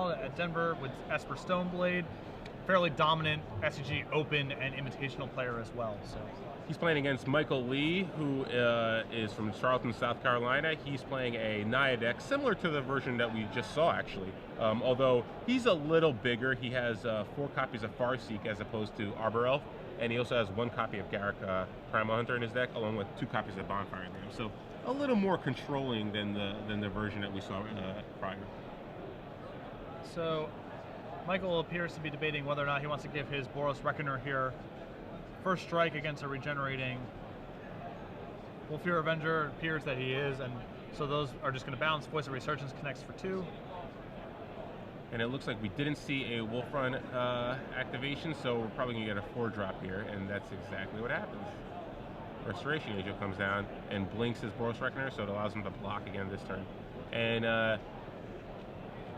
at Denver with Esper Stoneblade. Fairly dominant SCG Open and Invitational player as well. So he's playing against Michael Lee, who is from Charleston, South Carolina. He's playing a Naya deck similar to the version that we just saw, actually. Although he's a little bigger. He has 4 copies of Farseek as opposed to Arbor Elf, and he also has 1 copy of Garruk Primal Hunter in his deck, along with 2 copies of Bonfire Lamb. So a little more controlling than the version that we saw prior. So Michael appears to be debating whether or not he wants to give his Boros Reckoner here first strike against a regenerating Wolfear Avenger. It appears that he is, and so those are just going to bounce. Voice of Resurgence connects for 2. And it looks like we didn't see a Wolf Run activation, so we're probably going to get a 4-drop here, and that's exactly what happens. Restoration Angel comes down and blinks his Boros Reckoner, so it allows him to block again this turn. And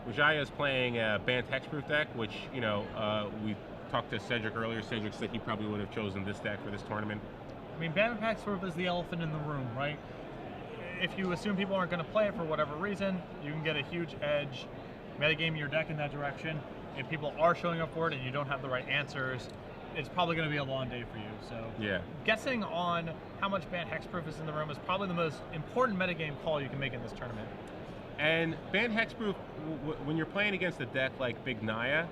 Wijaya is playing a Bant Hexproof deck, which, you know, we talked to Cedric earlier. Cedric said he probably would have chosen this deck for this tournament. I mean, Bant Hexproof is the elephant in the room, right? If you assume people aren't going to play it for whatever reason, you can get a huge edge, metagame your deck in that direction. If people are showing up for it and you don't have the right answers, it's probably going to be a long day for you. So yeah, guessing on how much Bant Hexproof is in the room is probably the most important metagame call you can make in this tournament. And Bant Hexproof, when you're playing against a deck like Big Naya,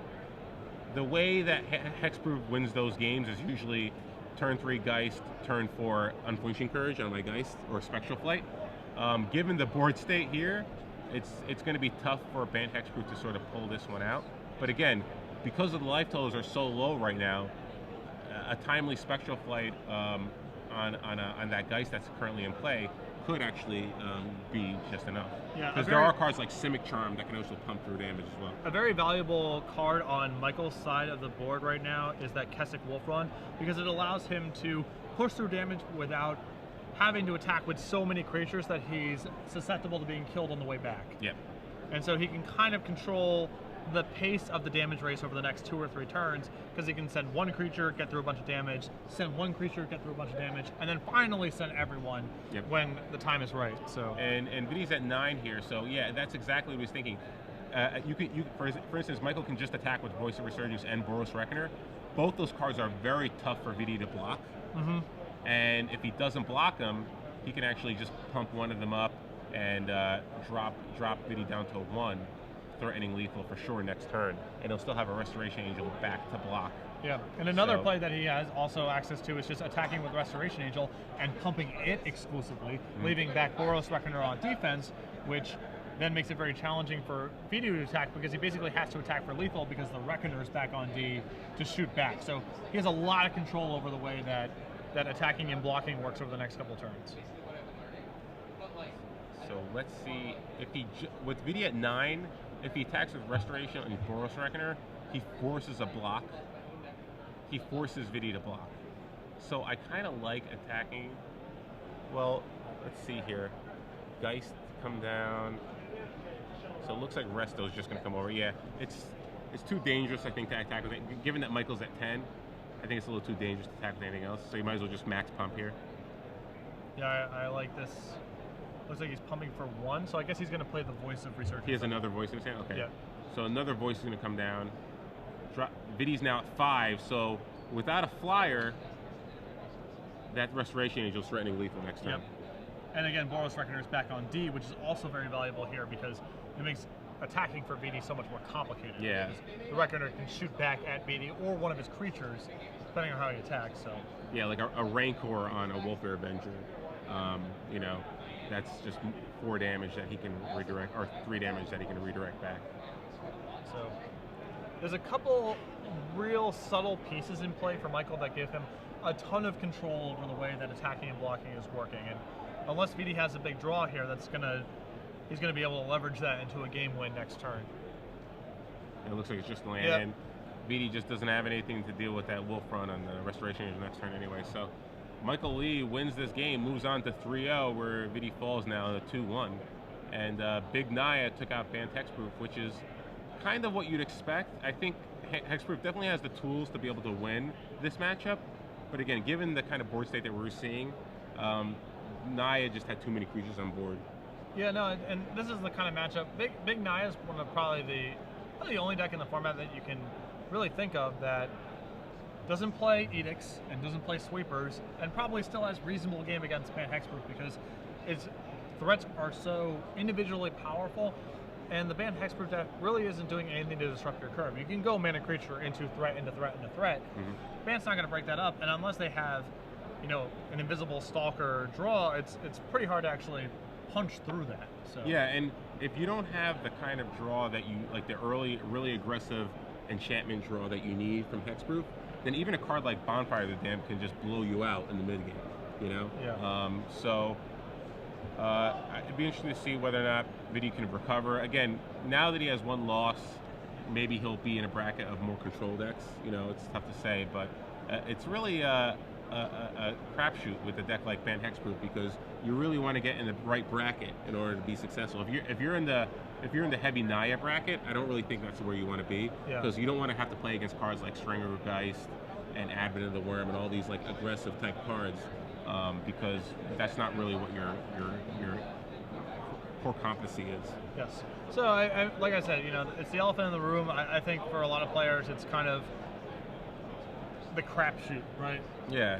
the way that Hexproof wins those games is usually turn 3 Geist, turn 4 Unflinching Courage on my Geist, or Spectral Flight. Given the board state here, it's going to be tough for Bant Hexproof to sort of pull this one out. But again, because of the life totals are so low right now, a timely Spectral Flight on that Geist that's currently in play could actually be just enough. Yeah, because there are cards like Simic Charm that can also pump through damage as well. A very valuable card on Michael's side of the board right now is that Kessig Wolf Run, because it allows him to push through damage without having to attack with so many creatures that he's susceptible to being killed on the way back. Yep. And so he can kind of control the pace of the damage race over the next 2 or 3 turns, because he can send 1 creature, get through a bunch of damage, send 1 creature, get through a bunch of damage, and then finally send everyone when the time is right. So and Vidi's at 9 here, so yeah, that's exactly what he was thinking. For instance, Michael can just attack with Voice of Resurgence and Boros Reckoner. Both those cards are very tough for Vidi to block. And if he doesn't block them, he can actually just pump one of them up and drop Vidi down to 1. Threatening lethal for sure next turn, and he'll still have a Restoration Angel back to block. Yeah, and another play that he has also access to is just attacking with Restoration Angel and pumping it exclusively, leaving back Boros Reckoner on defense, which then makes it very challenging for Vidi to attack, because he basically has to attack for lethal because the Reckoner is back on D to shoot back. So he has a lot of control over the way that attacking and blocking works over the next couple of turns. So let's see if he with Vidi at 9. If he attacks with Restoration and Boros Reckoner, he forces a block. He forces Vidi to block. So I kind of like attacking. Well, let's see here. Geist come down. So it looks like Resto's just going to come over. Yeah, it's too dangerous, I think, to attack with it. Given that Michael's at 10, I think it's a little too dangerous to attack with anything else. So you might as well just max pump here. Yeah, I like this. Looks like he's pumping for 1, so I guess he's going to play the Voice of Resurgence. He has another Voice in his hand? Okay. Yeah. So another Voice is going to come down. Vidi's now at 5, so without a flyer, that Restoration Angel is threatening lethal next turn. Yep. And again, Boros Reckoner is back on D, which is also very valuable here because it makes attacking for Vidi so much more complicated. Yeah. The Reckoner can shoot back at Vidi or one of his creatures, depending on how he attacks. So. Yeah, like a Rancor on a Wolfear Avenger. You know, that's just 4 damage that he can redirect, or 3 damage that he can redirect back. So there's a couple real subtle pieces in play for Michael that give him a ton of control over the way that attacking and blocking is working. And unless Vidi has a big draw here, he's gonna be able to leverage that into a game win next turn. It looks like it's just land. Yep. Vidi just doesn't have anything to deal with that Wolf Run on the Restoration Angel next turn anyway. So Michael Lee wins this game, moves on to 3-0, where Vidi falls now to 2-1. And Big Naya took out Bant Hexproof, which is kind of what you'd expect. I think Hexproof definitely has the tools to be able to win this matchup. But again, given the kind of board state that we're seeing, Naya just had too many creatures on board. Yeah, no, and this is the kind of matchup. Big Naya is one of probably probably the only deck in the format that you can really think of that doesn't play Edicts and doesn't play Sweepers, and probably still has reasonable game against Pan Hexproof because its threats are so individually powerful, and the Ban Hexproof deck really isn't doing anything to disrupt your curve. You can go mana creature into threat, into threat, into threat. Ban's not going to break that up, and unless they have, you know, an invisible stalker draw, it's pretty hard to actually punch through that. So yeah, and if you don't have the kind of draw that you like, the early, really aggressive enchantment draw that you need from Hexproof, then even a card like Bonfire of the Damned can just blow you out in the mid game. You know. Yeah. It'd be interesting to see whether or not Vidi can recover. Again, now that he has one loss, maybe he'll be in a bracket of more control decks. You know, it's tough to say, but it's really a crapshoot with a deck like Ban Hexproof because you really want to get in the right bracket in order to be successful. If you're in the heavy Naya bracket, I don't really think that's where you want to be because you don't want to have to play against cards like Stringer of Geist and Advent of the Worm and all these like aggressive type cards. Because that's not really what your core competency is. Yes. So, like I said, you know, it's the elephant in the room. I think for a lot of players, it's kind of the crapshoot, right? Yeah.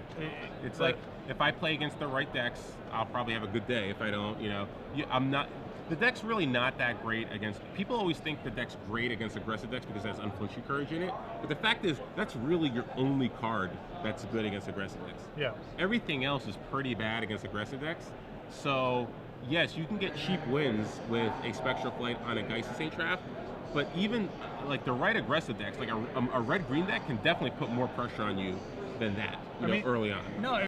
It's like if I play against the right decks, I'll probably have a good day. If I don't, you know, I'm not. The deck's really not that great against. People always think the deck's great against aggressive decks because it has unflinching courage in it. But the fact is, that's really your only card that's good against aggressive decks. Yeah. Everything else is pretty bad against aggressive decks. So yes, you can get cheap wins with a Spectral Flight on a Geist Saint Trap. But even like the right aggressive decks, like a red-green deck, can definitely put more pressure on you than that. You know, early on. No.